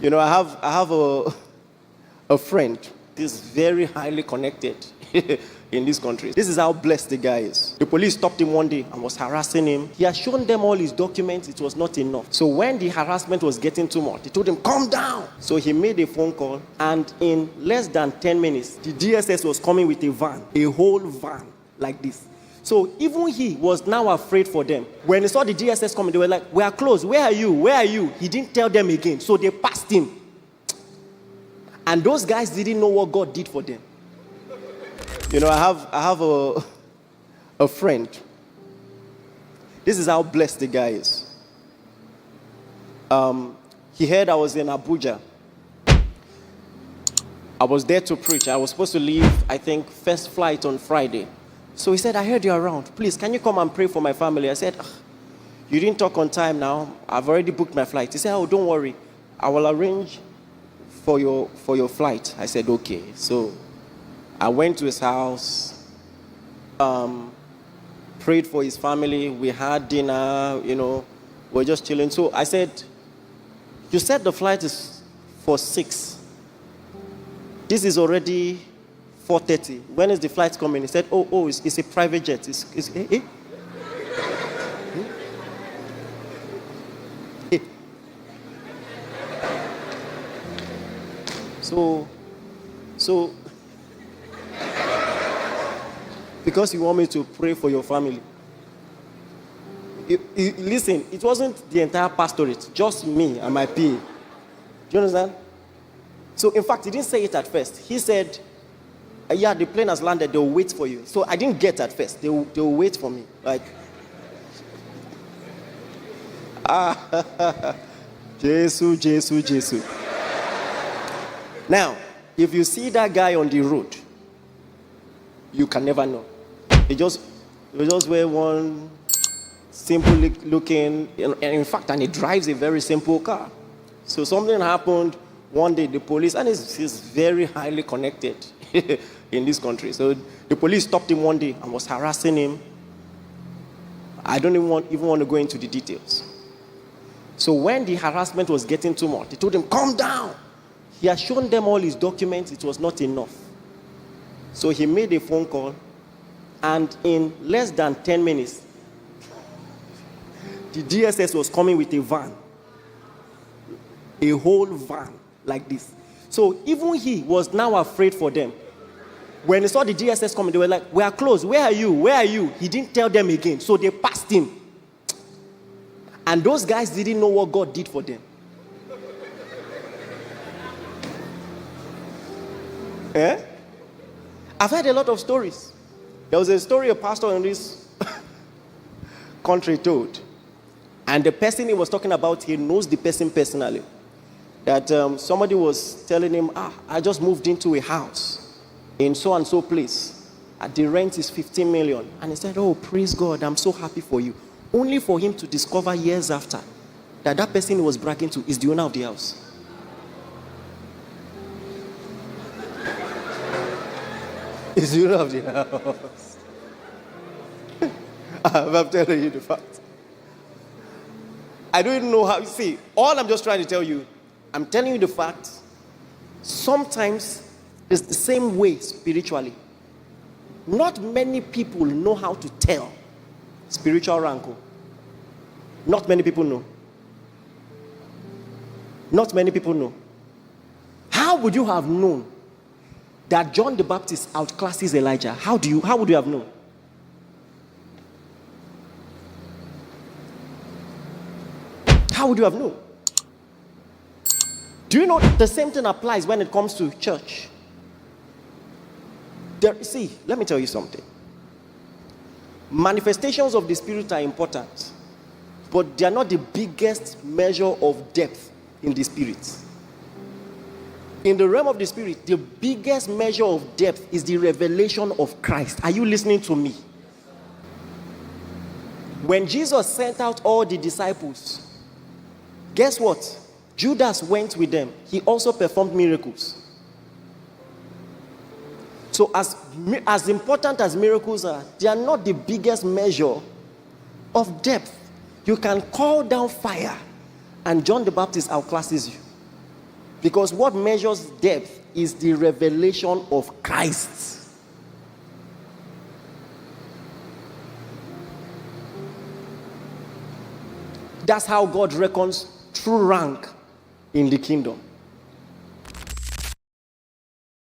You know, I have a friend. He's very highly connected in this country. This is how blessed the guy is. The police stopped him one day and was harassing him. He had shown them all his documents. It was not enough. So when the harassment was getting too much, they told him, calm down. So he made a phone call, and in less than 10 minutes, the DSS was coming with a van, a whole van like this. So even he was now afraid for them. When they saw the DSS coming, they were like, we are close. Where are you? Where are you? He didn't tell them again. So they passed him. And those guys didn't know what God did for them. You know, I have a friend. This is how blessed the guy is. He heard I was in Abuja. I was there to preach. I was supposed to leave, I think, first flight on Friday. So he said, I heard you're around. Please, can you come and pray for my family? I said, you didn't talk on time now. I've already booked my flight. He said, oh, don't worry. I will arrange for your flight. I said, okay. So I went to his house, prayed for his family. We had dinner, you know, we're just chilling. So I said, you said the flight is for 6. This is already 4:30. When is the flight coming? He said, oh, it's a private jet. Eh? So, because you want me to pray for your family. Listen, it wasn't the entire pastorate, just me and my PA. Do you understand? So, in fact, he didn't say it at first. He said, yeah, the plane has landed, they'll wait for you. So I didn't get at first. They'll wait for me. Like, Jesus. Now, if you see that guy on the road, you can never know. He just wear one simple looking, and in fact, and he drives a very simple car. So something happened one day, the police, and he's very highly connected in this country. So the police stopped him one day and was harassing him. I don't even want to go into the details. So when the harassment was getting too much, they told him, calm down. He had shown them all his documents. It was not enough. So he made a phone call, and in less than 10 minutes, the DSS was coming with a van, a whole van like this. So even he was now afraid for them. When they saw the DSS coming, they were like, we are close. Where are you? Where are you? He didn't tell them again. So they passed him. And those guys didn't know what God did for them. Eh? I've heard a lot of stories. There was a story a pastor in this country told. And the person he was talking about, he knows the person personally. That somebody was telling him, I just moved into a house in so-and-so place. The rent is 15 million. And he said, oh, praise God, I'm so happy for you. Only for him to discover years after that person he was bragging to is the owner of the house. Is the owner of the house. I'm telling you the fact. I don't even know how. See, all I'm just trying to tell you, I'm telling you the fact. Sometimes it's the same way spiritually. Not many people know how to tell spiritual rancor. Not many people know. Not many people know. How would you have known that John the Baptist outclasses Elijah? How would you have known? How would you have known? Do you know the same thing applies when it comes to church? See, let me tell you something. Manifestations of the Spirit are important, but they are not the biggest measure of depth in the Spirit. In the realm of the Spirit, the biggest measure of depth is the revelation of Christ. Are you listening to me? When Jesus sent out all the disciples, guess what? Judas went with them. He also performed miracles. So as important as miracles are, they are not the biggest measure of depth. You can call down fire, and John the Baptist outclasses you. Because what measures depth is the revelation of Christ. That's how God reckons true rank in the kingdom.